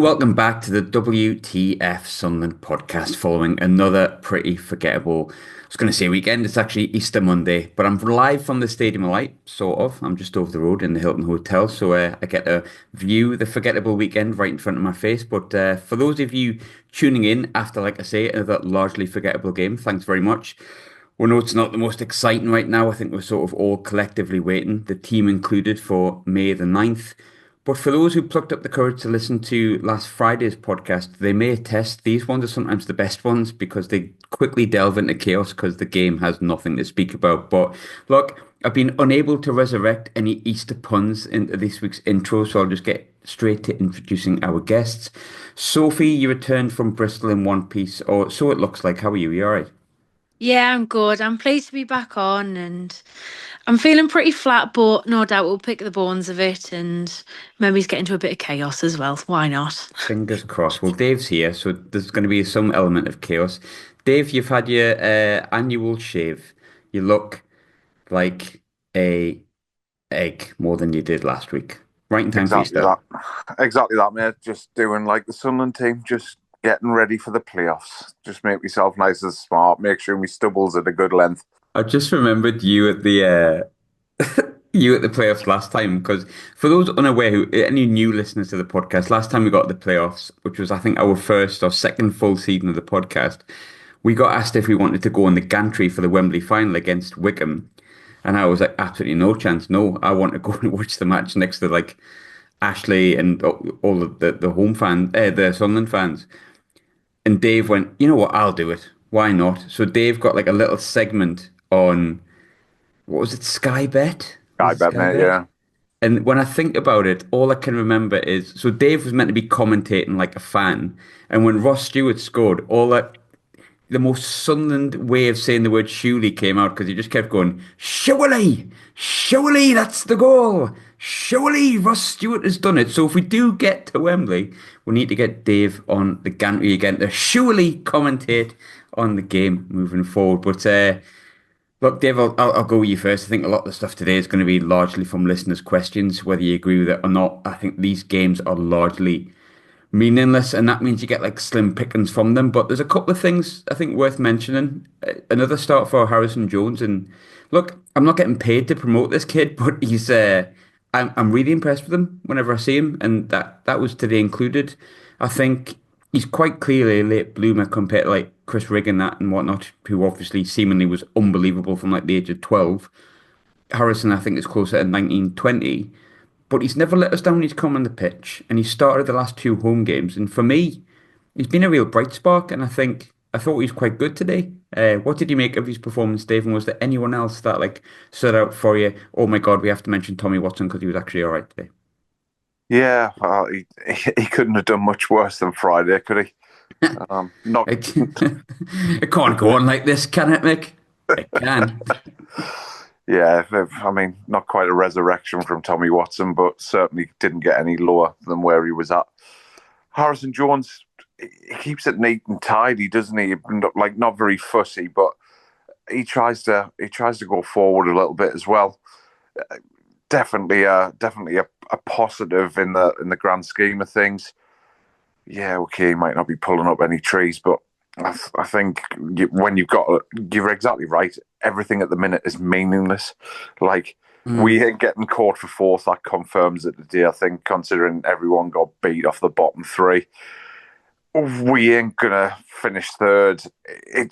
welcome back to the WTF Sunderland podcast following another pretty forgettable, I was going to say weekend, it's actually Easter Monday, but I'm live from the Stadium of Light, sort of. I'm just over the road in the Hilton Hotel, so I get to view the forgettable weekend right in front of my face. But for those of you tuning in after, like I say, another largely forgettable game, thanks very much. We know it's not the most exciting right now. I think we're sort of all collectively waiting, the team included, for May the 9th. But for those who plucked up the courage to listen to last Friday's podcast, they may attest these ones are sometimes the best ones because they quickly delve into chaos because the game has nothing to speak about. But look, I've been unable to resurrect any Easter puns into this week's intro, so I'll just get straight to introducing our guests. Sophie, you returned from Bristol in one piece, or so it looks like. How are you? You all right? Yeah, I'm good. I'm pleased to be back on and I'm feeling pretty flat, but no doubt we'll pick the bones of it and maybe get into a bit of chaos as well. Why not? Fingers crossed. Well, Dave's here, so there's going to be some element of chaos. Dave, you've had your annual shave. You look like a egg more than you did last week. Right in time for Exactly Easter. that. Exactly that, mate. Just doing like the Sunderland team, just getting ready for the playoffs. Just make myself nice and smart. Make sure my stubble's at a good length. I just remembered you at the you at the playoffs last time because for those unaware who any new listeners to the podcast, last time we got to the playoffs, which was I think our first or second full season of the podcast, we got asked if we wanted to go on the gantry for the Wembley final against Wickham. And I was like, absolutely no chance. No, I want to go and watch the match next to like Ashley and all of the home fans, the Sunderland fans. And Dave went, you know what, I'll do it. Why not? So Dave got like a little segment on, what was it, Sky Bet? Was I it bet, Sky mate. Bet? Yeah, And when I think about it, all I can remember is, so Dave was meant to be commentating like a fan. And when Ross Stewart scored, the most Sunderland way of saying the word surely came out because he just kept going, surely, surely that's the goal. Surely Ross Stewart has done it. So if we do get to Wembley, we need to get Dave on the gantry again to surely commentate on the game moving forward. But look, Dave, I'll go with you first. I think a lot of the stuff today is going to be largely from listeners' questions, whether you agree with it or not. I think these games are largely meaningless, and that means you get like slim pickings from them. But there's a couple of things I think worth mentioning. Another start for Harrison Jones, and look, I'm not getting paid to promote this kid, but he's I'm really impressed with him whenever I see him, and that was today included. I think he's quite clearly a late bloomer compared to like Chris Rigg and that and whatnot, who obviously seemingly was unbelievable from like the age of 12. Harrison, I think, is closer to 19, 20. But he's never let us down when he's come on the pitch, and he started the last two home games. And for me, he's been a real bright spark, and I thought he was quite good today. What did you make of his performance, Dave? And was there anyone else that like stood out for you? Oh my God, we have to mention Tommy Watson because he was actually all right today. yeah. Well, he couldn't have done much worse than Friday, could he? Not. It can't go on like this, can it, Mick? It can. Yeah, I mean, not quite a resurrection from Tommy Watson, but certainly didn't get any lower than where he was at. Harrison Jones, he keeps it neat and tidy, doesn't he? Not very fussy, but he tries to go forward a little bit as well. Definitely a positive in the grand scheme of things. Yeah, okay, he might not be pulling up any trees, but I think when you're exactly right. Everything at the minute is meaningless. Like Mm. we ain't getting caught for fourth. That confirms it today. I think, considering everyone got beat off the bottom three, we ain't gonna finish third.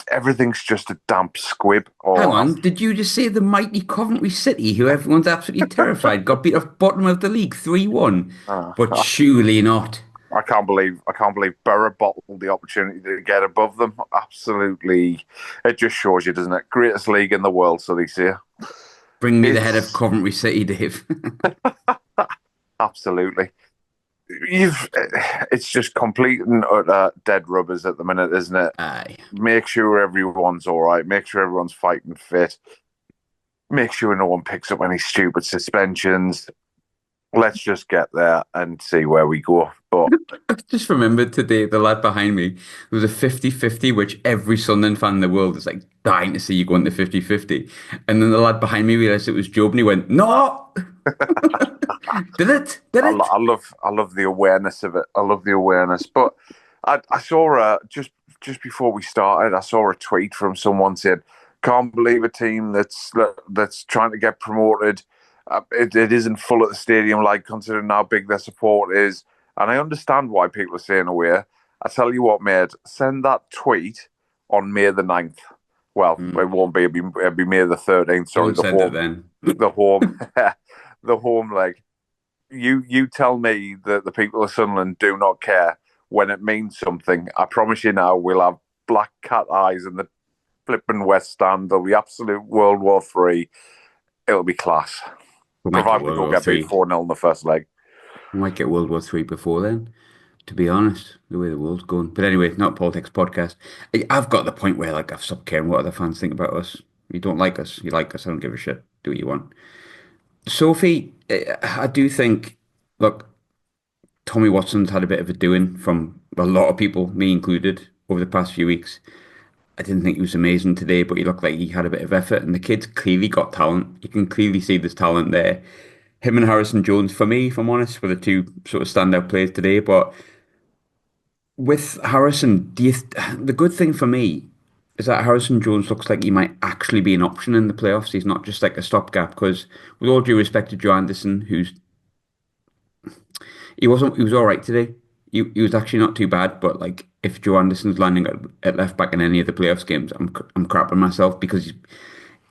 Everything's just a damp squib. Hang Or on, did you just say the mighty Coventry City, who everyone's absolutely terrified, got beat off bottom of the league 3-1? But I surely not. I can't believe Borough bottled the opportunity to get above them. Absolutely, it just shows you, doesn't it? Greatest league in the world, so they say. Bring me the head of It's Coventry City, Dave. absolutely. It's just complete and utter dead rubbers at the minute, isn't it? Aye. Make sure everyone's all right. Make sure everyone's fighting fit. Make sure no one picks up any stupid suspensions. Let's just get there and see where we go. But I just remembered today the lad behind me. There was a 50-50, which every Sunderland fan in the world is like dying to see you go into 50-50. And then the lad behind me realised it was Job and he went, no! Did it? Did it? I love the awareness of it. I love the awareness. But I saw just before we started, I saw a tweet from someone said, "Can't believe a team that's trying to get promoted. It isn't full at the stadium, like considering how big their support is." And I understand why people are saying away. I tell you what, mate, send that tweet on May the 9th. Well, Hmm. it won't be. It'll be May the 13th. Sorry, Don't send it then. the home, the home leg. You tell me that the people of Sunderland do not care when it means something. I promise you now, we'll have black cat eyes in the flipping West Stand. There'll be absolute World War Three. It'll be class. We might get Provided we World don't War get beat Three. 4-0 in the first leg. We might get World War Three before then, to be honest, the way the world's going. But anyway, not a politics podcast. I've got the point where like I've stopped caring what other fans think about us. You don't like us, you like us. I don't give a shit. Do what you want. Sophie, I do think, look, Tommy Watson's had a bit of a doing from a lot of people, me included, over the past few weeks. I didn't think he was amazing today, but he looked like he had a bit of effort, and the kid's clearly got talent. You can clearly see there's talent there. Him and Harrison Jones, for me, if I'm honest, were the two sort of standout players today. But with Harrison, the good thing for me is that Harrison Jones looks like he might actually be an option in the playoffs. He's not just like a stopgap. Because with all due respect to Joe Anderson, he was all right today. He was actually not too bad. But like if Joe Anderson's landing at left back in any of the playoffs games, I'm crapping myself because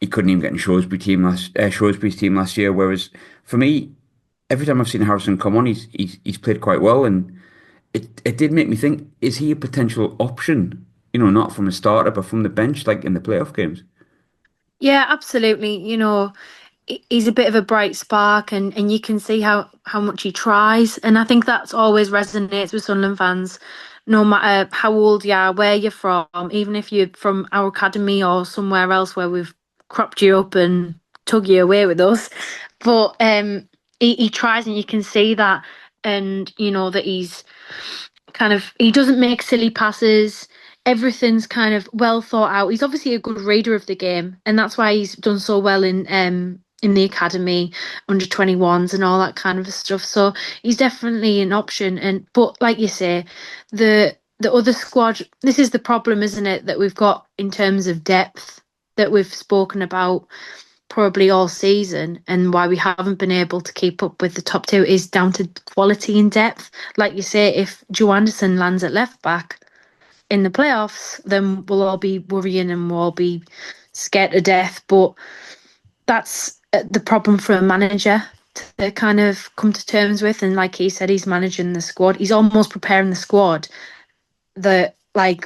he couldn't even get in Shrewsbury's team last year. Whereas for me, every time I've seen Harrison come on, he's played quite well, and it did make me think: is he a potential option? You know, not from a starter, but from the bench, like in the playoff games. Yeah, absolutely. He's a bit of a bright spark, and you can see how much he tries. And I think that's always resonates with Sunderland fans, no matter how old you are, where you're from, even if you're from our academy or somewhere else where we've cropped you up and tug you away with us. But he tries, and you can see that, and that he doesn't make silly passes. Everything's kind of well thought out. He's obviously a good reader of the game, and that's why he's done so well in the academy, under 21s and all that kind of stuff. So he's definitely an option. But like you say, the other squad, this is the problem, isn't it, that we've got in terms of depth that we've spoken about probably all season, and why we haven't been able to keep up with the top two is down to quality and depth. Like you say, if Joe Anderson lands at left back in the playoffs, then we'll all be worrying and we'll all be scared to death. But that's the problem for a manager to kind of come to terms with. And like he said, he's managing the squad. He's almost preparing the squad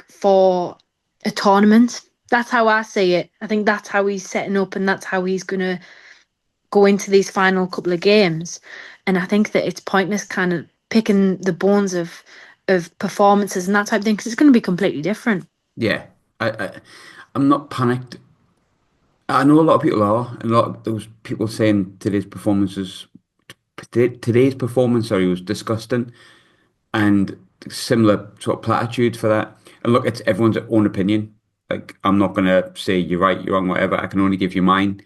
for a tournament. That's how I see it. I think that's how he's setting up, and that's how he's going to go into these final couple of games. And I think that it's pointless kind of picking the bones of performances and that type of thing, because it's going to be completely different. Yeah, I'm not panicked. I know a lot of people are, and a lot of those people saying today's performance, sorry, was disgusting, and similar sort of platitudes for that. And look, it's everyone's own opinion. Like, I'm not gonna say you're right, you're wrong, whatever. I can only give you mine.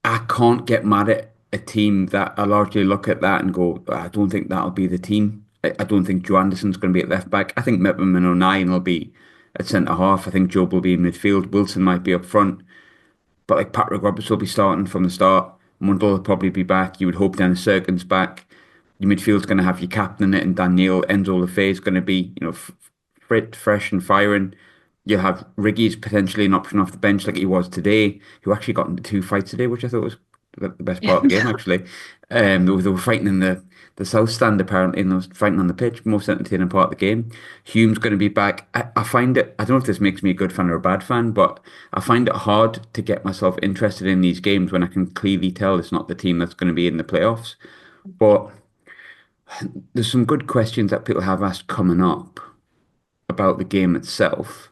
I can't get mad at a team that I largely look at that and go, I don't think that'll be the team. I don't think Joe Anderson's going to be at left back. I think Mepham and O'Nien will be at centre half. I think Job will be in midfield. Wilson might be up front. But like Patrick Roberts will be starting from the start. Mundle will probably be back. You would hope Dennis Serkin's back. Your midfield's going to have your captain in it, and Daniel Enzo Lefebvre is going to be, fit, fresh, and firing. You'll have Riggy's potentially an option off the bench like he was today, who actually got into two fights today, which I thought was the best part of the game, actually. They were fighting in the South Stand, apparently, and they were fighting on the pitch, most entertaining part of the game. Hume's going to be back. I find it, I don't know if this makes me a good fan or a bad fan, but I find it hard to get myself interested in these games when I can clearly tell it's not the team that's going to be in the playoffs. But there's some good questions that people have asked coming up about the game itself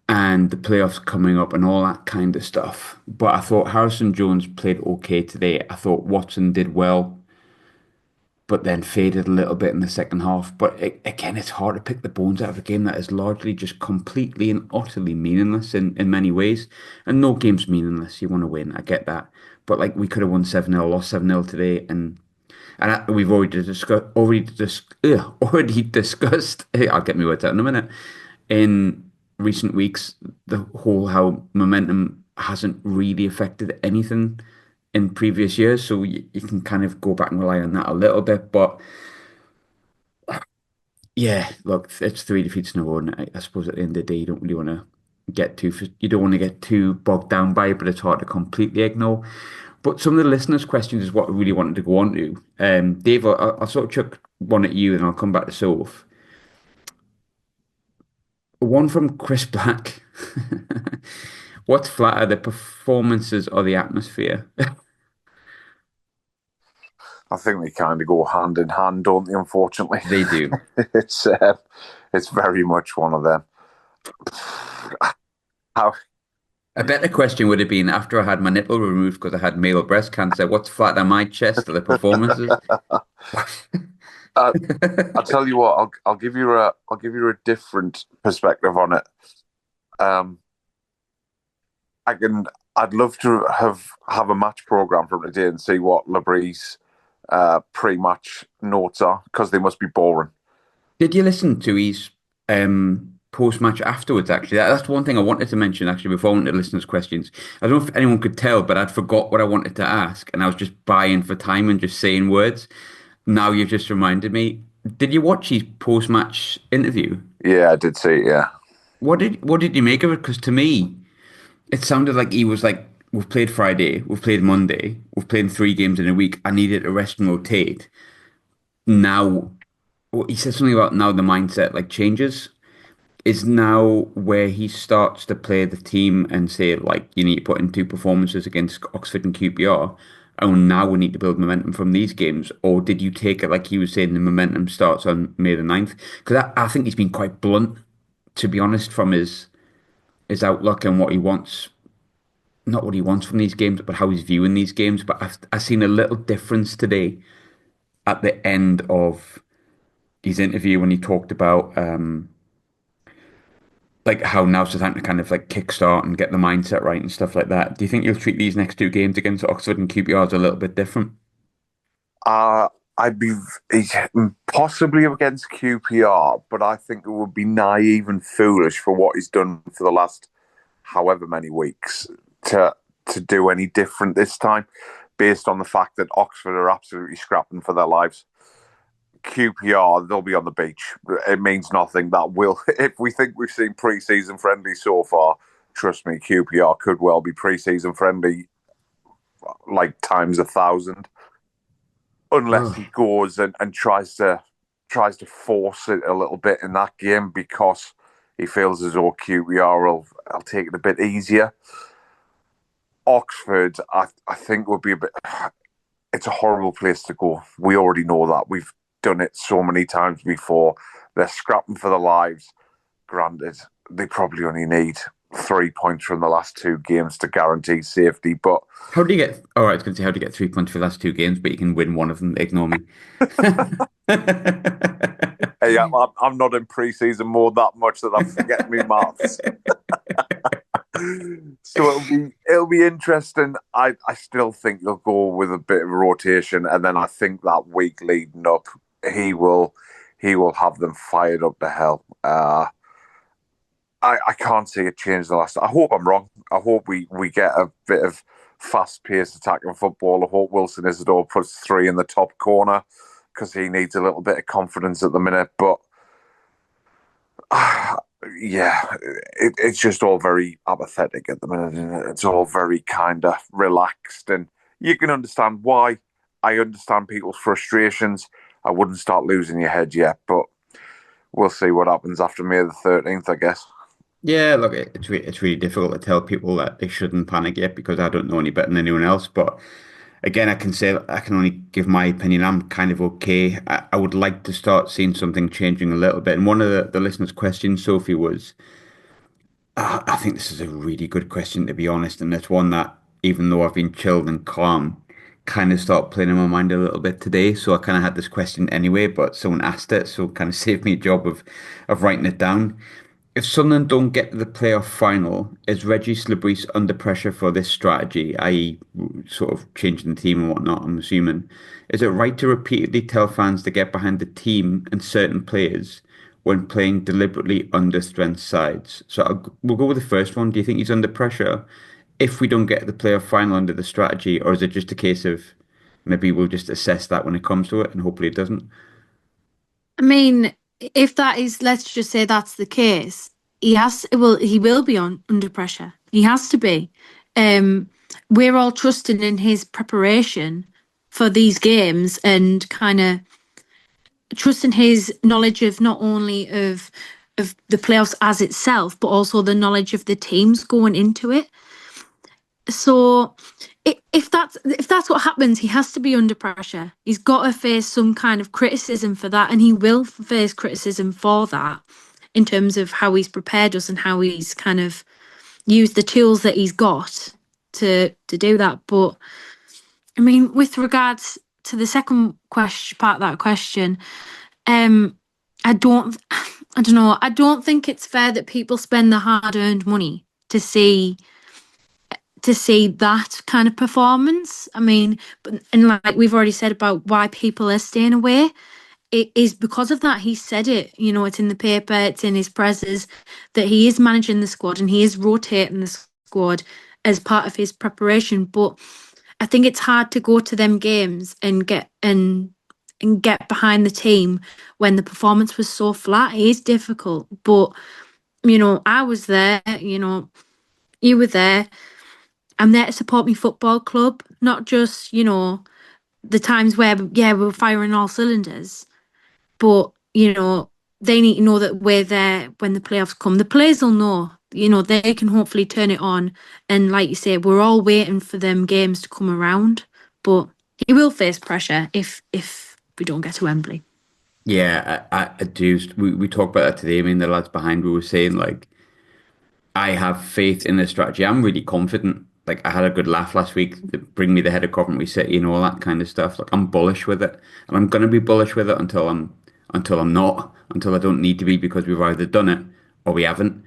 and the playoffs coming up and all that kind of stuff. But I thought Harrison Jones played okay today. I thought Watson did well, but then faded a little bit in the second half. But again, it's hard to pick the bones out of a game that is largely just completely and utterly meaningless in many ways. And no game's meaningless. You want to win. I get that. but like we could have won 7-0, lost 7-0 today, and we've already discussed. I'll get my words out in a minute. In recent weeks, the whole how momentum hasn't really affected anything in previous years, so you can kind of go back and rely on that a little bit. But yeah, look, it's three defeats in a row, and I suppose at the end of the day, you don't really want to you don't want to get too bogged down by it, but it's hard to completely ignore. But some of the listeners' questions is what I really wanted to go on to. Dave, I'll sort of chuck one at you, and I'll come back to Soph. One from Chris Black. What's flatter, the performances or the atmosphere? I think they kind of go hand in hand, don't they? Unfortunately, They do. it's it's very much one of them. How A better question would have been after I had my nipple removed because I had male breast cancer, what's flatter, my chest or the performances? uh, I'll tell you what. I'll give you a different perspective on it. Um, I can. I'd love to have a match program from today and see what Labry's pre-match notes are because they must be boring. Did you listen to his post-match afterwards, actually? That's one thing I wanted to mention, actually, before I went to listeners' questions. I don't know if anyone could tell, but I'd forgot what I wanted to ask, and I was just buying for time and just saying words. Now you've just reminded me. Did you watch his post-match interview? Yeah, I did see it. Yeah, What did you make of it? Because to me, it sounded like he was like, "We've played Friday, we've played Monday, we've played three games in a week. I needed to rest and rotate." Now, well, he said something about now the mindset like changes. Is now where he starts to play the team and say like you need to put in two performances against Oxford and QPR. Oh, now we need to build momentum from these games. Or did you take it like he was saying the momentum starts on May the 9th? Because I think he's been quite blunt, to be honest, from his outlook and what he wants. Not what he wants from these games, but how he's viewing these games. But I've seen a little difference today at the end of his interview when he talked about like how now's the time to kind of like kickstart and get the mindset right and stuff like that. Do you think you'll treat these next two games against Oxford and QPR as a little bit different? uh, I'd be possibly against QPR, but I think it would be naive and foolish for what he's done for the last however many weeks to do any different this time, based on the fact that Oxford are absolutely scrapping for their lives. QPR, they'll be on the beach. It means nothing. That will, if we think we've seen pre-season friendly so far, trust me, QPR could well be pre-season friendly like times 1,000, unless Oh, he goes and tries to force it a little bit in that game because he feels as though QPR will take it a bit easier. Oxford, I think would be a bit. It's a horrible place to go. We already know that. We've done it so many times before. They're scrapping for their lives. Granted, they probably only need 3 points from the last two games to guarantee safety. But how do you get? All right, I was going to say how do you get 3 points for the last two games, but you can win one of them. Ignore me. hey, I'm not in pre-season mode that much that I'm forgetting me maths. So it'll be interesting. I still think they'll go with a bit of a rotation, and then I think that week leading up, he will have them fired up to hell. I can't see it change the last. I hope I'm wrong. I hope we get a bit of fast-paced attacking football. I hope Wilson Isidore puts three in the top corner because he needs a little bit of confidence at the minute. But yeah, it's just all very apathetic at the minute, and it's all very kind of relaxed, and you can understand why. I understand people's frustrations. I wouldn't start losing your head yet, but we'll see what happens after May the 13th, I guess. Yeah, look, it's really difficult to tell people that they shouldn't panic yet because I don't know any better than anyone else. But again, I can only give my opinion. I'm kind of okay. I would like to start seeing something changing a little bit. And one of the listeners' questions, Sophie, was I think this is a really good question, to be honest. And it's one that, even though I've been chilled and calm, kind of started playing in my mind a little bit today. So I kind of had this question anyway, but someone asked it. So it kind of saved me a job of writing it down. if Sunderland don't get to the playoff final, is Reggie Slabreeze under pressure for this strategy, i.e., sort of changing the team and whatnot? I'm assuming. Is it right to repeatedly tell fans to get behind the team and certain players when playing deliberately under strength sides? So we'll go with the first one. Do you think he's under pressure if we don't get to the playoff final under the strategy, or is it just a case of maybe we'll just assess that when it comes to it and hopefully it doesn't? I mean, if that is, let's just say that's the case, he will be on under pressure. He has to be. Um, we're all trusting in his preparation for these games and kind of trusting his knowledge of not only of the playoffs as itself, but also the knowledge of the teams going into it. So if that's what happens, he has to be under pressure. He's got to face some kind of criticism for that, and he will face criticism for that in terms of how he's prepared us and how he's kind of used the tools that he's got to do that. But I mean, with regards to the second question part of that question, um, I don't I don't know. I don't think it's fair that people spend the hard-earned money to see that kind of performance. I mean, but and like we've already said about why people are staying away, it is because of that. He said it, it's in the paper, it's in his presses that he is managing the squad and he is rotating the squad as part of his preparation. But I think it's hard to go to them games and get behind the team when the performance was so flat. It is difficult. But, I was there, you were there. I'm there to support my football club, not just, the times where, yeah, we're firing all cylinders. But, they need to know that we're there when the playoffs come. The players will know, they can hopefully turn it on. And like you say, we're all waiting for them games to come around. But he will face pressure if we don't get to Wembley. Yeah, I do. We talked about that today. I mean, the lads behind we were saying like I have faith in the strategy. I'm really confident. Like I had a good laugh last week to bring me the head of Coventry City and all that kind of stuff. Like I'm bullish with it, and I'm gonna be bullish with it until I'm not, until I don't need to be because we've either done it or we haven't.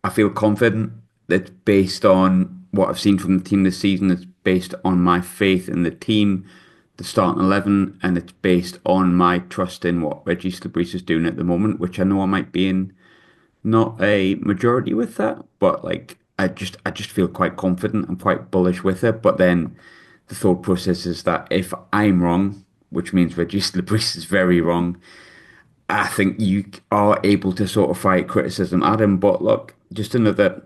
I feel confident that based on what I've seen from the team this season, it's based on my faith in the team, the starting 11, and it's based on my trust in what Reggie Slabreeze is doing at the moment, which I know I might be in not a majority with that, but like I just feel quite confident and quite bullish with it. But then the thought process is that if I'm wrong, which means Reggie Slabreeze is very wrong, I think you are able to sort of fight criticism at him. But look, just another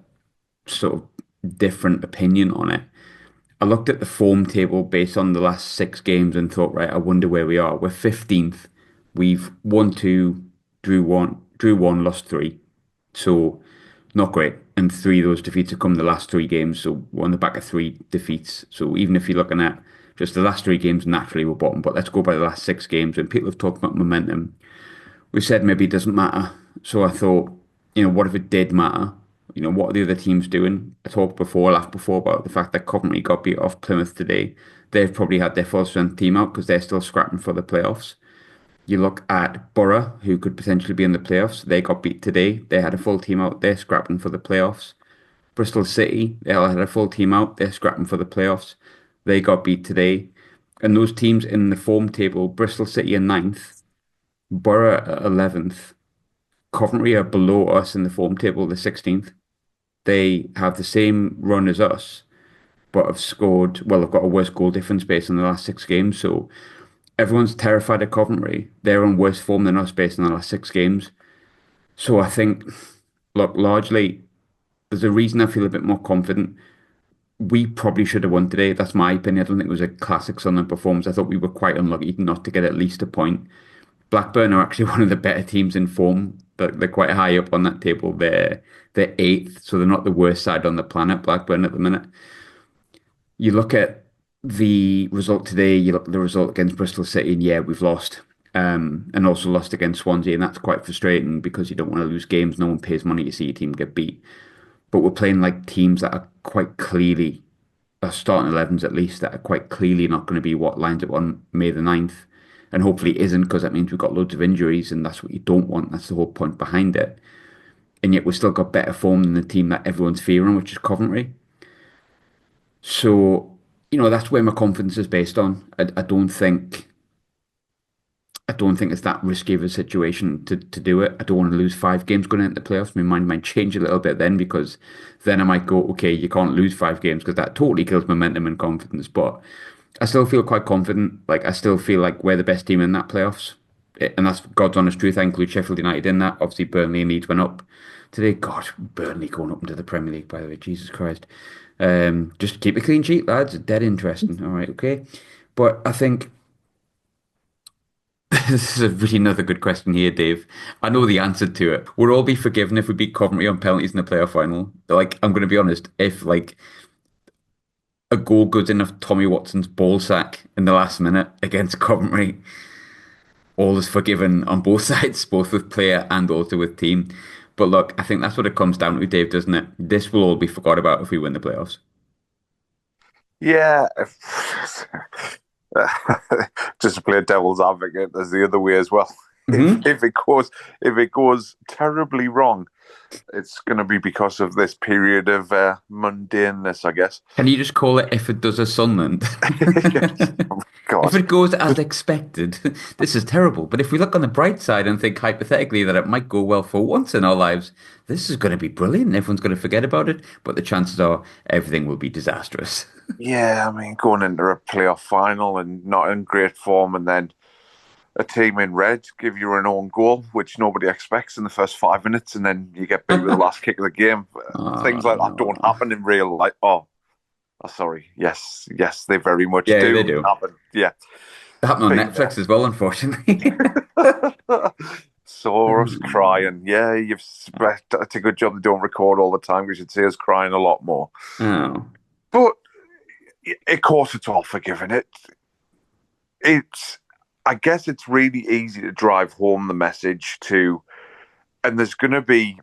sort of different opinion on it. I looked at the form table based on the last six games and thought, right, I wonder where we are. We're 15th. We've won two, drew one, lost three. So not great. And three of those defeats have come in the last three games. So we're on the back of three defeats. So even if you're looking at just the last three games, naturally we're bottom. But let's go by the last six games. When people have talked about momentum, we said maybe it doesn't matter. So I thought, what if it did matter? What are the other teams doing? I talked before, laughed before about the fact that Coventry got beat off Plymouth today. They've probably had their full strength team out because they're still scrapping for the playoffs. You look at Borough, who could potentially be in the playoffs. They got beat today. They had a full team out. They're scrapping for the playoffs. Bristol City, they all had a full team out. They're scrapping for the playoffs. They got beat today. And those teams in the form table, Bristol City are ninth, Borough are 11th, Coventry are below us in the form table, the 16th. They have the same run as us, but have scored, well, they've got a worse goal difference based on the last six games. So everyone's terrified of Coventry. They're on worse form than us based on the last six games. So I think, look, largely, there's a reason I feel a bit more confident. We probably should have won today. That's my opinion. I don't think it was a classic Sunderland performance. I thought we were quite unlucky not to get at least a point. Blackburn are actually one of the better teams in form. They're quite high up on that table. They're eighth, so they're not the worst side on the planet, Blackburn at the minute. You look at the result today, you look at the result against Bristol City, and yeah, we've lost. And also lost against Swansea, and that's quite frustrating because you don't want to lose games. No one pays money to see your team get beat. But we're playing like teams that are quite clearly, starting 11s at least, that are quite clearly not going to be what lines up on May the 9th. And hopefully it isn't because that means we've got loads of injuries, and that's what you don't want. That's the whole point behind it. and yet we've still got better form than the team that everyone's fearing, which is Coventry. So, that's where my confidence is based on. I don't think it's that risky of a situation to do it. I don't want to lose 5 games going into the playoffs. My mind might change a little bit then because then I might go, okay, you can't lose 5 games because that totally kills momentum and confidence. But I still feel quite confident. Like I still feel like we're the best team in that playoffs. And that's God's honest truth. I include Sheffield United in that. Obviously, Burnley and Leeds went up today. God, Burnley going up into the Premier League, by the way. Jesus Christ. Just keep a clean sheet, lads. Dead interesting. All right, okay. But I think this is a really another good question here, Dave. I know the answer to it. We'll all be forgiven if we beat Coventry on penalties in the playoff final. Like, I'm going to be honest, if like a goal goes in of Tommy Watson's ball sack in the last minute against Coventry, all is forgiven on both sides, both with player and also with team. But look, I think that's what it comes down to, Dave, doesn't it? This will all be forgot about if we win the playoffs. Yeah. Just to play devil's advocate, there's the other way as well. Hmm. If it goes terribly wrong, it's going to be because of this period of mundaneness, I guess. Can you just call it if it does a Sunderland? Yes. Oh, If God. it goes as expected, this is terrible. But if we look on the bright side and think hypothetically that it might go well for once in our lives, this is going to be brilliant. Everyone's going to forget about it, but the chances are everything will be disastrous. Yeah, I mean, going into a playoff final and not in great form, and then a team in red give you an own goal, which nobody expects in the first 5 minutes, and then you get beat with the last kick of the game. Things like that don't Oh, happen in real life. Oh, sorry. Yes, yes, they very much yeah, they do do. happen. Yeah, It happened on but Netflix as well, unfortunately. yeah. Saw us crying. Yeah, it's a good job they don't record all the time. We should see us crying a lot more. Oh. But of course, it's all forgiven. It's. I guess it's really easy to drive home the message to, and there's going to be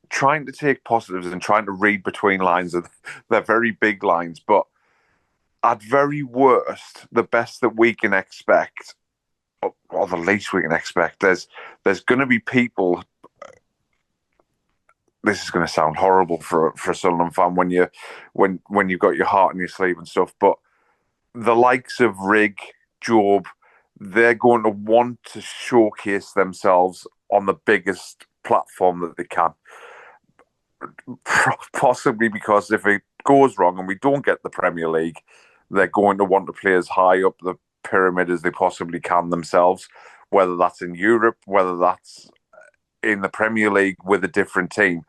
trying to take positives and trying to read between lines. Of they're very big lines, but at very worst, the best that we can expect, or the least we can expect, there's going to be people. This is going to sound horrible for a Sunderland fan when you've got your heart in your sleeve and stuff, but the likes of Rig, Job, they're going to want to showcase themselves on the biggest platform that they can. Possibly because if it goes wrong and we don't get the Premier League, they're going to want to play as high up the pyramid as they possibly can themselves, whether that's in Europe, whether that's in the Premier League with a different team.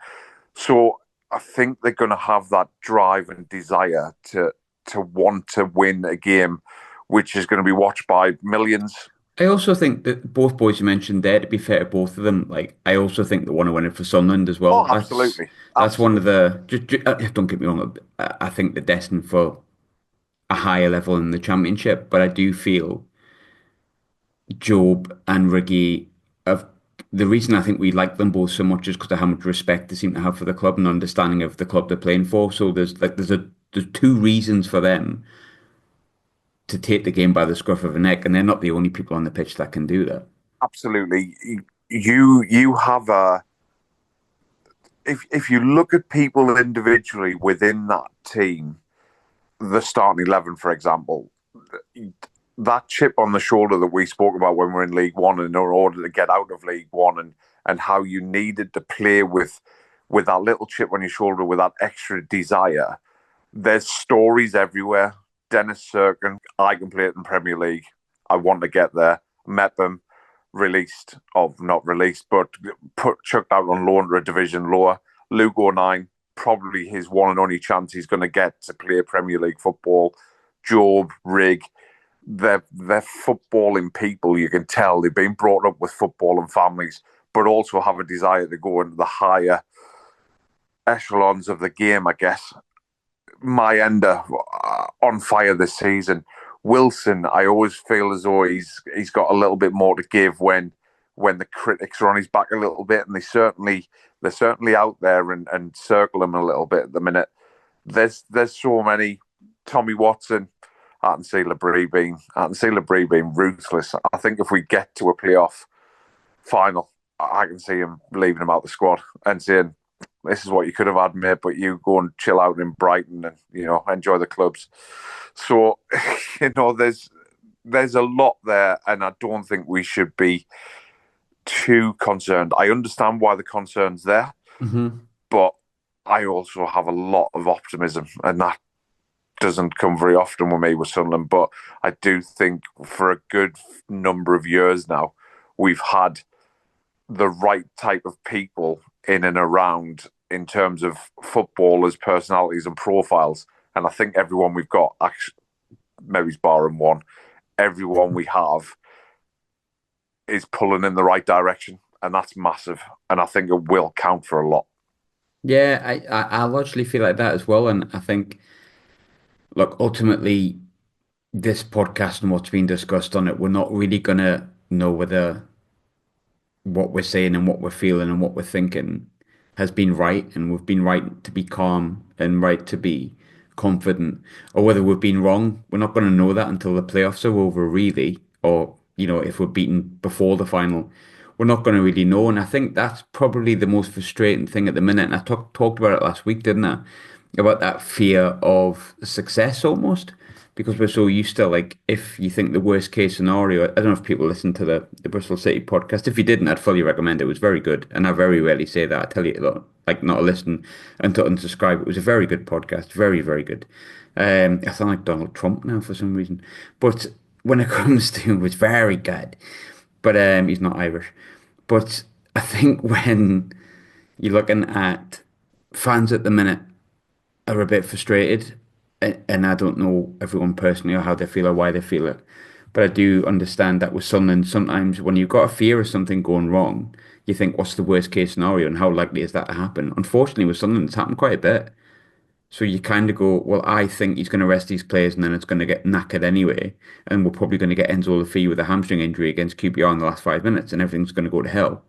So I think they're going to have that drive and desire to want to win a game, which is going to be watched by millions. I also think that both boys you mentioned there, to be fair to both of them, like I also think they want to win it for Sunderland as well. Oh, That's absolutely, that's one of absolutely. the don't get me wrong. I think they're destined for a higher level in the championship, but I do feel Job and Riggy have the reason I think we like them both so much is because of how much respect they seem to have for the club and understanding of the club they're playing for. So there's two reasons for them to take the game by the scruff of the neck, and they're not the only people on the pitch that can do that. Absolutely. You have a if you look at people individually within that team, the starting 11, for example, that chip on the shoulder that we spoke about when we were in League One, and in order to get out of League One, and how you needed to play with that little chip on your shoulder, with that extra desire. There's stories everywhere. Dennis Cirkin, I can play it in Premier League. I want to get there. Met them, released, of not released, but chucked out on loan to a division lower. Luke O'Nien, probably his one and only chance he's going to get to play Premier League football. Job, Rig, they're footballing people. You can tell they've been brought up with football and families, but also have a desire to go into the higher echelons of the game, I guess. My ender on fire this season. Wilson, I always feel as though he's got a little bit more to give when the critics are on his back a little bit, and they're certainly out there and circle him a little bit at the minute. There's so many. Tommy Watson, I can see Labrie being ruthless. I think if we get to a playoff final, I can see him leaving him out the squad and saying, "This is what you could have had, mate, but you go and chill out in Brighton and enjoy the clubs." So there's a lot there, and I don't think we should be too concerned. I understand why the concern's there, Hmm. but I also have a lot of optimism, and that doesn't come very often with me with Sunderland. But I do think for a good number of years now, we've had the right type of people in and around in terms of footballers, personalities, and profiles. And I think everyone we've got, actually, maybe barring one, everyone we have is pulling in the right direction, and that's massive. And I think it will count for a lot. Yeah, I largely feel like that as well. And I think, look, ultimately, this podcast and what's been discussed on it, we're not really gonna know whether what we're saying and what we're feeling and what we're thinking has been right, and we've been right to be calm and right to be confident, or whether we've been wrong. We're not going to know that until the playoffs are over, really, or if we're beaten before the final, we're not going to really know. And I think that's probably the most frustrating thing at the minute. And I talked about it last week, didn't I? About that fear of success almost, because we're so used to, like, if you think the worst case scenario. I don't know if people listen to the Bristol City podcast. If you didn't, I'd fully recommend it. It was very good, and I very rarely say that. I tell you, like, not to listen and to unsubscribe. It was a very good podcast, very very good. I sound like Donald Trump now for some reason, but when it comes to, it was very good. But he's not Irish. But I think when you're looking at fans at the minute are a bit frustrated, and I don't know everyone personally or how they feel or why they feel it, but I do understand that with Sunderland, sometimes when you've got a fear of something going wrong, you think, what's the worst case scenario and how likely is that to happen? Unfortunately, with Sunderland, it's happened quite a bit. So you kind of go, well, I think he's going to rest these players and then it's going to get knackered anyway. And we're probably going to get Enzo Lafay with a hamstring injury against QPR in the last 5 minutes and everything's going to go to hell.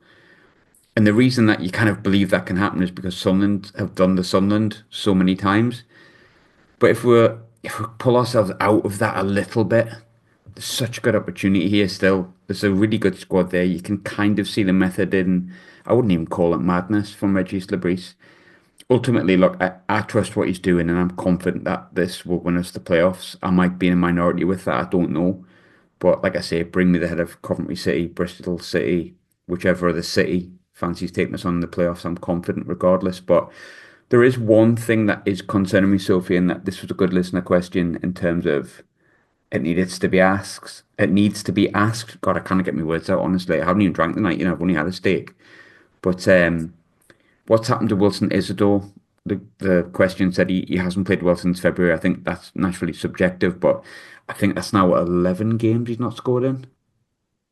And the reason that you kind of believe that can happen is because Sunderland have done the Sunderland so many times. But if we pull ourselves out of that a little bit, there's such a good opportunity here still. There's a really good squad there. You can kind of see the method in, I wouldn't even call it madness from Regis Labrise. Ultimately, look, I trust what he's doing and I'm confident that this will win us the playoffs. I might be in a minority with that, I don't know. But like I say, bring me the head of Coventry City, Bristol City, whichever other city fancies taking us on in the playoffs. I'm confident regardless. But there is one thing that is concerning me, Sophie, and that this was a good listener question in terms of it needs to be asked. It needs to be asked. God, I can't get my words out, honestly. I haven't even drank tonight, I've only had a steak. But what's happened to Wilson Isidore? The question said he hasn't played well since February. I think that's naturally subjective, but I think that's now what, 11 games he's not scored in.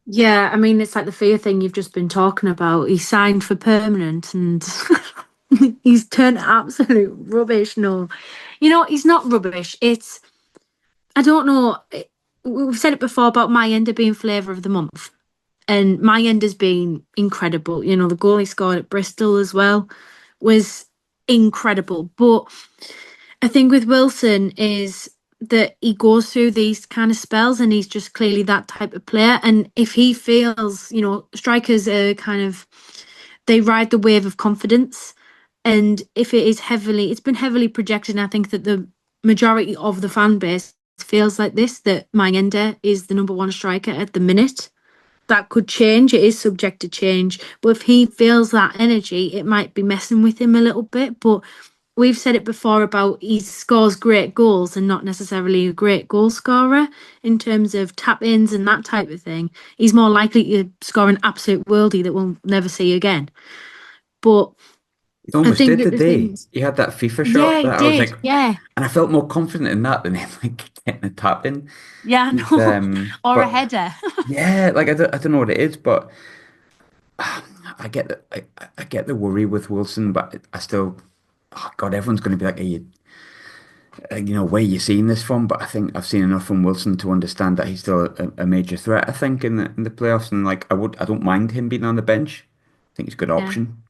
Yeah, I mean, it's like the fear thing you've just been talking about. He signed for permanent and he's turned absolute rubbish. No, he's not rubbish. I don't know. We've said it before about my ender being flavour of the month. And my end has been incredible. The goal he scored at Bristol as well was incredible. But I think with Wilson is that he goes through these kind of spells and he's just clearly that type of player. And if he feels, strikers are kind of, they ride the wave of confidence. And if it's been heavily projected, and I think that the majority of the fan base feels like this, that Mayenda is the number one striker at the minute. That could change. It is subject to change. But if he feels that energy, it might be messing with him a little bit. But we've said it before about he scores great goals and not necessarily a great goal scorer in terms of tap-ins and that type of thing. He's more likely to score an absolute worldie that we'll never see again. But He I almost think did that the today. things... He had that FIFA Yeah, shot he that I was did. like, Yeah. and I felt more confident in that than him like getting a tap in. Yeah, I He's know. Or a but header. yeah, like I don't know what it is, but I get the worry with Wilson, but I still, oh God, everyone's going to be like, where you seeing this from? But I think I've seen enough from Wilson to understand that he's still a major threat. I think in the playoffs, and like I don't mind him being on the bench. I think he's a good Yeah, option.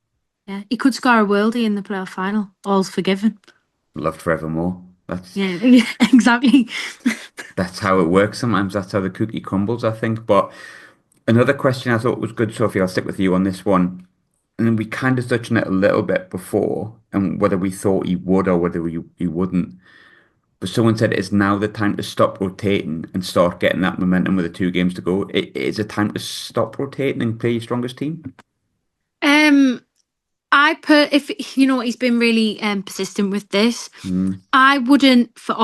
yeah. He could score a worldie in the playoff final. All's forgiven. Loved forevermore. That's Yeah, exactly. that's how it works sometimes. That's how the cookie crumbles, I think. But Another question I thought was good, Sophie. I'll stick with you on this one. And then we kind of touched on it a little bit before, and whether we thought he would or whether he wouldn't. But someone said it's now the time to stop rotating and start getting that momentum with the 2 games to go. It is a time to stop rotating and play your strongest team. Um, I put if you know he's been really persistent with this. Mm. I wouldn't for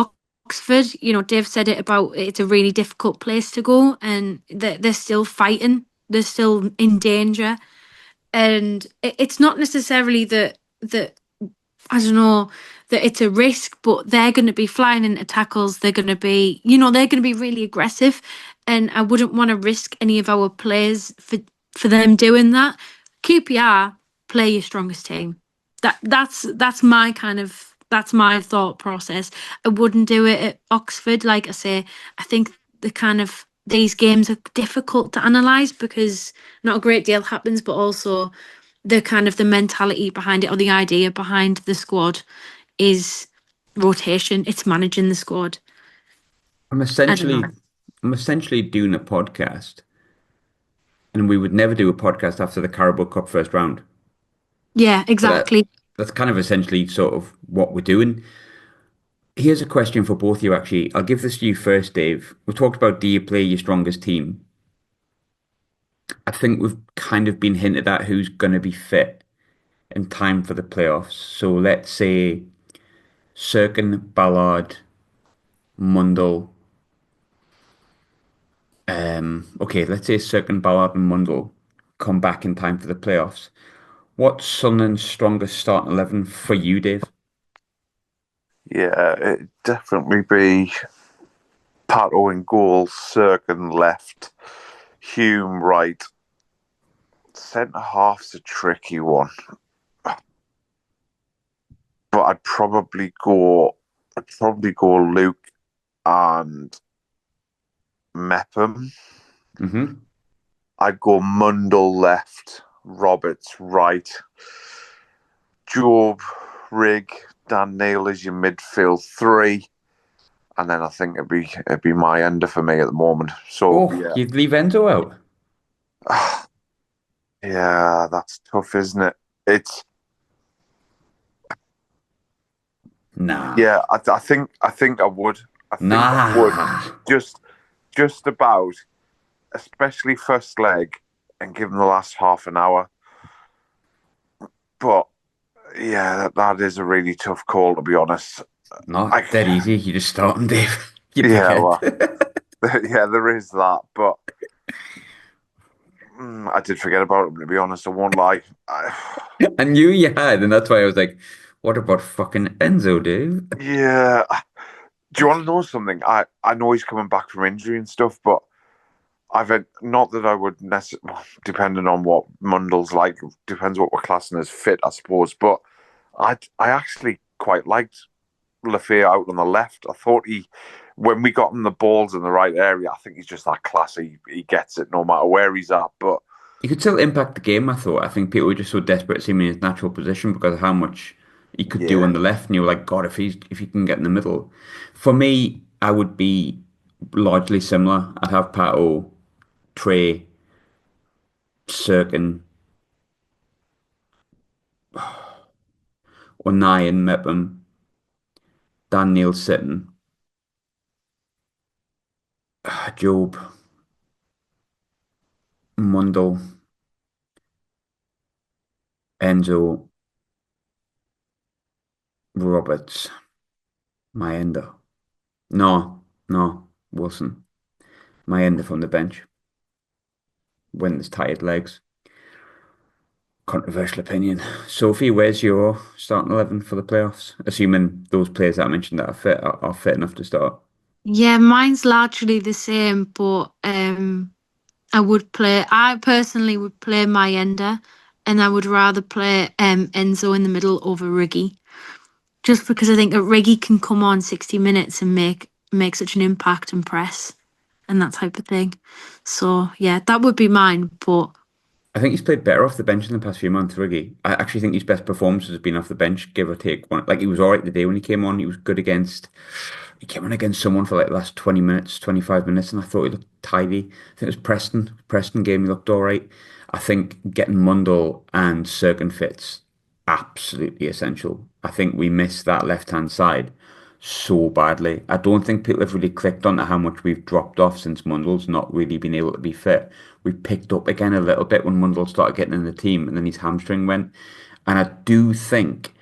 Oxford. You know, Dave said it about it's a really difficult place to go, and they're still fighting. They're still in danger, and it's not necessarily that I don't know that it's a risk, but they're going to be flying into tackles. They're going to be, they're going to be really aggressive, and I wouldn't want to risk any of our players for them doing that. QPR, play your strongest team. That's my that's my thought process. I wouldn't do it at Oxford. Like I say, I think these games are difficult to analyse because not a great deal happens, but also the mentality behind it or the idea behind the squad is rotation. It's managing the squad. I'm I don't know. essentially I'm essentially doing a podcast, and we would never do a podcast after the Carabao Cup first round. Yeah, But exactly. that's kind of essentially sort of what we're doing. Here's a question for both of you, actually. I'll give this to you first, Dave. We talked about do you play your strongest team? I think we've kind of been hinted at who's going to be fit in time for the playoffs. So let's say Serkin, Ballard, Mundle. Okay, let's say Serkin, Ballard, and Mundle come back in time for the playoffs. What's Sunderland's strongest starting 11 for you, Dave? Yeah, it'd definitely be Pato in goal, Serkin left, Hume right. Centre half's a tricky one, but I'd probably go Luke and Mepham. Hmm. I'd go Mundle left, Roberts right, Job, Rig, Dan Neil as your midfield three, and then I think it'd be my ender for me at the moment. So Oh, yeah, you'd leave Enzo out? yeah, that's tough, isn't it? It's Nah. yeah. I think I would. I think I would Nah. just just about, especially first leg, and give them the last half an hour. But yeah, that is a really tough call to be honest. Not I dead easy. You just start him, Dave. You yeah, dickhead. well, yeah, there is that, but I did forget about him to be honest. I won't lie. I knew you had, and that's why I was like, what about fucking Enzo, Dave? Yeah. Do you want to know something? I know he's coming back from injury and stuff, but I've had, not that I would necessarily, depending on what Mundle's like, depends what we're classing as fit, I suppose. But I actually quite liked Lafayette out on the left. I thought when we got him the balls in the right area, I think he's just that classy. He gets it no matter where he's at. But He could still impact the game, I thought. I think people were just so desperate to see him in his natural position because of how much he could do yeah, on the left, and you were like, God, if he can get in the middle. For me, I would be largely similar. I'd have Pato, Trey, Serkin, Unai and Mepham, Dan Neil sitting, Job, Mundle, Enzo, Roberts, Mayenda. No, no, Wilson. Mayenda from the bench when there's tired legs. Controversial opinion. Sophie, where's your starting 11 for the playoffs? Assuming those players that I mentioned that are fit are fit enough to start. Yeah, mine's largely the same, but I personally would play Mayenda, and I would rather play Enzo in the middle over Riggy. Just because I think that Riggy can come on 60 minutes and make such an impact and press and that type of thing. So yeah, that would be mine. But I think he's played better off the bench in the past few months, Riggy. I actually think his best performances have been off the bench, give or take one. Like he was all right today when he came on. He was good against he came on against someone for like the last 20 minutes, 25 minutes, and I thought he looked tidy. I think it was Preston. Preston game, he looked all right. I think getting Mundle and Serkin fits absolutely essential. I think we missed that left-hand side so badly. I don't think people have really clicked onto how much we've dropped off since Mundle's not really been able to be fit. We picked up again a little bit when Mundle started getting in the team, and then his hamstring went. And I do think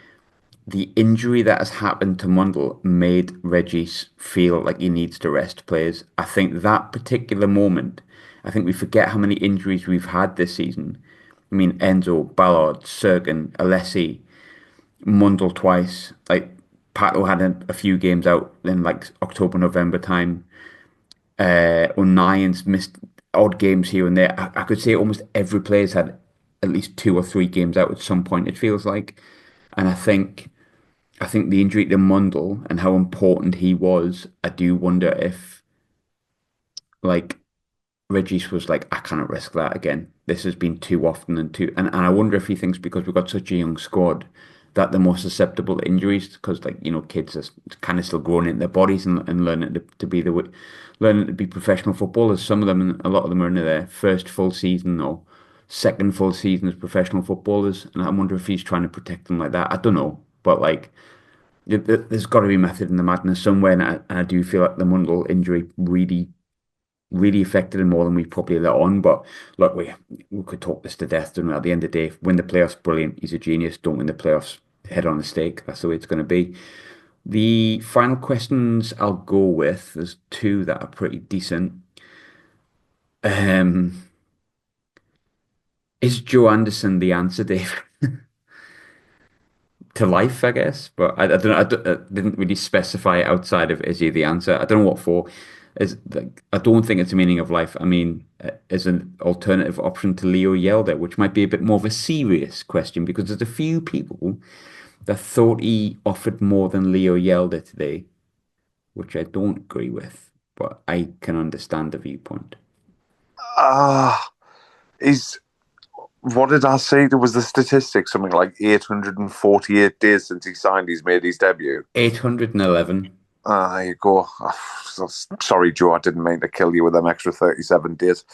the injury that has happened to Mundle made Regis feel like he needs to rest players. I think that particular moment, I think we forget how many injuries we've had this season. I mean, Enzo, Ballard, Sergen, Alessi, Mundle twice. Like, Pato had a few games out in like October, November time. O'Nien's missed odd games here and there. I could say almost every player's had at least 2 or 3 games out at some point, it feels like. And I think the injury to Mundle and how important he was, I do wonder if like Regis was like, I cannot risk that again. This has been too often and I wonder if he thinks because we've got such a young squad that they're more susceptible to injuries because like, kids are kind of still growing into their bodies and learning to be learning to be professional footballers. Some of them, and a lot of them are in their first full season or second full season as professional footballers. And I wonder if he's trying to protect them like that. I don't know. But like there's got to be method in the madness somewhere, and I do feel like the Mundle injury really, really affected him more than we probably let on. But look, we could talk this to death, don't we? At the end of the day, win the playoffs, brilliant. He's a genius. Don't win the playoffs, head on the stake. That's the way it's going to be. The final questions I'll go with. There's two that are pretty decent. Um, is Joe Anderson the answer, Dave? To life, I guess. But I don't know. I didn't really specify outside of is he the answer. I don't know what for. Is like I don't think it's a meaning of life. I mean, as an alternative option to Leo Yelder, which might be a bit more of a serious question because there's a few people that thought he offered more than Leo Yelder today, which I don't agree with, but I can understand the viewpoint. Ah, he's what did I say? There was the statistic, something like 848 days since he signed. He's made his debut. 811. Ah, there you go. Sorry, Joe, I didn't mean to kill you with them extra 37 days.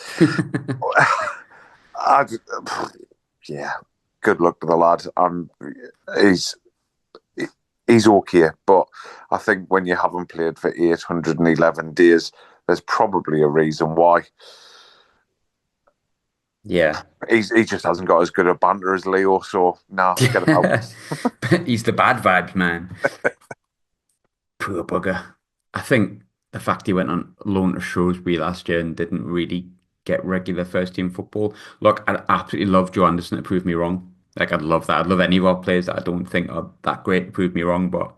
I, yeah, good luck to the lad. He's he's okay, but I think when you haven't played for 811 days, there's probably a reason why. Yeah. He just hasn't got as good a banter as Leo, so nah, get him out. He's the bad vibes man. Poor bugger. I think the fact he went on loan to Shrewsbury last year and didn't really get regular first team football. Look, I'd absolutely love Joe Anderson to prove me wrong. Like, I'd love that. I'd love any of our players that I don't think are that great to prove me wrong, but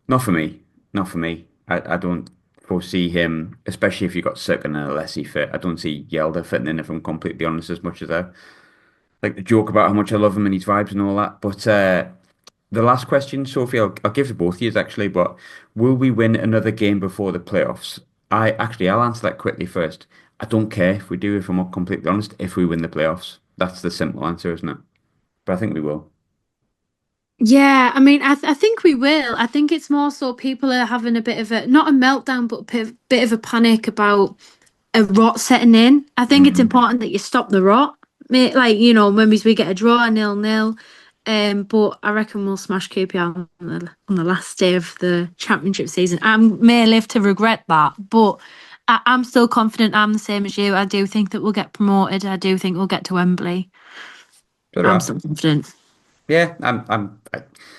not for me. Not for me. I don't foresee him, especially if you got Sirkin and Alessi fit. I don't see Yelder fitting in, if I'm completely honest, as much as I like to joke about how much I love him and his vibes and all that. But the last question, Sophie, I'll give to both of you actually, but will we win another game before the playoffs? I'll answer that quickly first. I don't care if we do, if I'm not completely honest, if we win the playoffs. That's the simple answer, isn't it? But I think we will. Yeah, I mean, I think we will. I think it's more so people are having a bit of a, not a meltdown, but a bit of a panic about a rot setting in. I think it's Mm. important that you stop the rot. Like, maybe we get a draw, 0-0. But I reckon we'll smash QPR on the last day of the championship season. I may live to regret that, but I'm still confident. I'm the same as you. I do think that we'll get promoted. I do think we'll get to Wembley. So do I'm I. still confident. Yeah,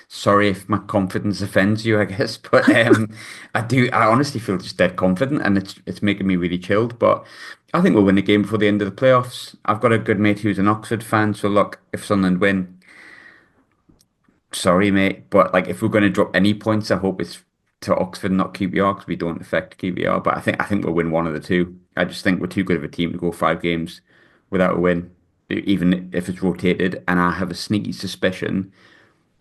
sorry if my confidence offends you, I guess, but I honestly feel just dead confident, and it's making me really chilled. But I think we'll win the game before the end of the playoffs. I've got a good mate who's an Oxford fan, so look, if Sunderland win, sorry, mate, but like if we're going to drop any points, I hope it's to Oxford, not QPR, because we don't affect QPR. But I think we'll win one of the two. I just think we're too good of a team to go 5 games without a win, even if it's rotated. And I have a sneaky suspicion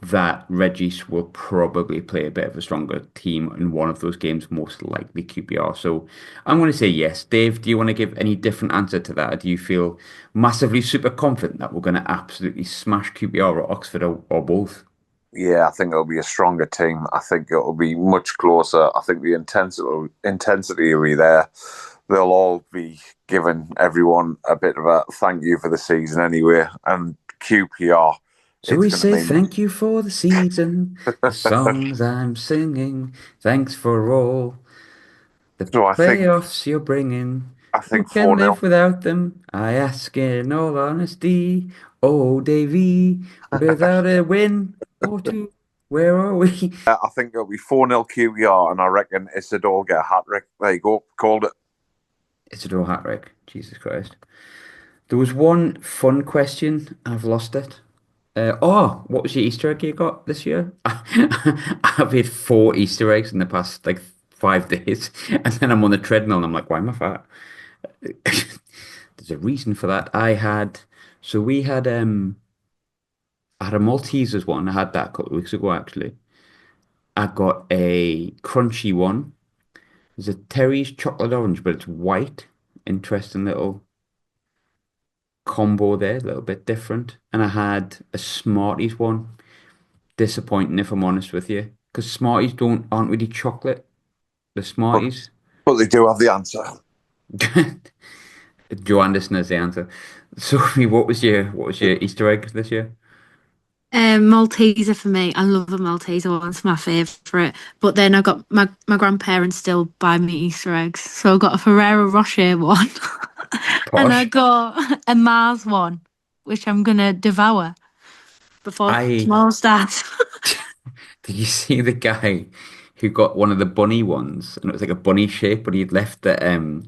that Regis will probably play a bit of a stronger team in one of those games, most likely QPR. So I'm going to say yes. Dave, do you want to give any different answer to that? Or do you feel massively super confident that we're going to absolutely smash QPR or Oxford or both? Yeah, I think it'll be a stronger team. I think it'll be much closer. I think the intensity will be there. They'll all be giving everyone a bit of a thank you for the season anyway. And QPR, So it's we going to say mean. thank you for the season, the songs I'm singing, thanks for all the So playoffs you're bringing. I Who think can 4-0. live without them? I ask in all honesty. Oh, Davy, without a win or two, where are we? I think it'll be 4-0 QPR, and I reckon Isidore get a hat trick. There you go, called it. It's a draw hat trick. Jesus Christ. There was one fun question. I've lost it. What was your Easter egg you got this year? I've had four Easter eggs in the past like 5 days, and then I'm on the treadmill and I'm like, why am I fat? There's a reason for that. So we had I had a Maltesers one. I had that a couple of weeks ago actually. I got a crunchy one. There's a Terry's chocolate orange, but it's white. Interesting little combo there, a little bit different. And I had a Smarties one. Disappointing if I'm honest with you, because Smarties don't aren't really chocolate. The But, Smarties. but they do have the answer. Joe Anderson is the answer. Sophie, what was your Easter egg this year? Malteser for me. I love a Malteser one. It's my favourite. But then I got my grandparents still buy me Easter eggs. So I got a Ferrero Rocher one. And I Posh. got a Mars one, which I'm gonna devour before I tomorrow starts. Did you see the guy who got one of the bunny ones and it was like a bunny shape, but he'd left it in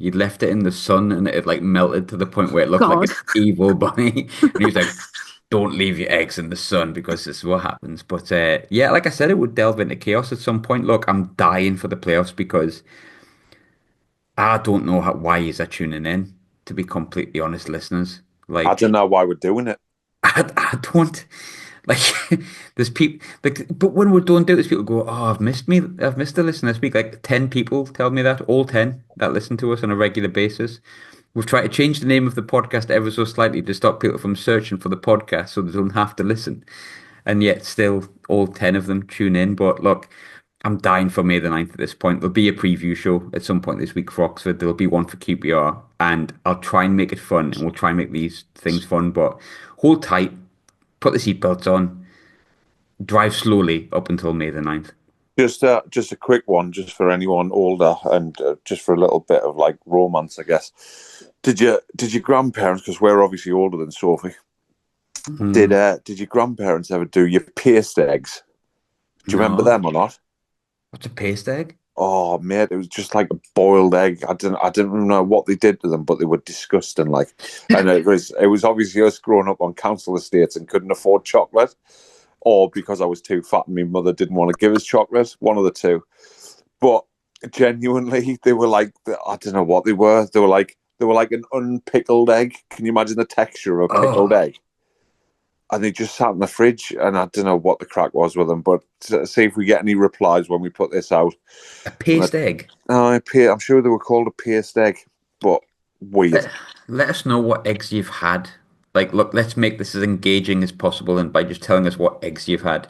the sun and it had like melted to the point where it looked like God. an evil bunny. And he was like, "Don't leave your eggs in the sun because this is what happens." But yeah, like I said, it would delve into chaos at some point. Look, I'm dying for the playoffs because I don't know why you're tuning in, to be completely honest, listeners. I don't Like know why we're doing it. I don't like there's people like but when we don't do it, there's people go, oh, I've missed a listen this week. Like 10 people tell me that, all 10 that listen to us on a regular basis. We've tried to change the name of the podcast ever so slightly to stop people from searching for the podcast so they don't have to listen. And yet still all 10 of them tune in. But look, I'm dying for May the 9th at this point. There'll be a preview show at some point this week for Oxford. There'll be one for QPR. And I'll try and make it fun and we'll try and make these things fun. But hold tight, put the seatbelts on, drive slowly up until May the 9th. Just a quick one, just for anyone older, and just for a little bit of like romance, I guess. Did your grandparents? Because we're obviously older than Sophie. Mm, Did your grandparents ever do your paste eggs? Do you remember no. them or not? What's a paste egg? Oh mate, it was just like a boiled egg. I didn't know what they did to them, but they were disgusting. Like, and it was obviously us growing up on council estates and couldn't afford chocolate, or because I was too fat and my mother didn't want to give us chocolate. One of the two. But genuinely, they were like, I don't know what they were. They were like an unpickled egg. Can you imagine the texture of a pickled Oh, egg? And they just sat in the fridge, and I don't know what the crack was with them. But see if we get any replies when we put this out. a paste egg. I'm sure they were called a paste egg, but weird. Let us know what eggs you've had. Like, look, let's make this as engaging as possible and by just telling us what eggs you've had.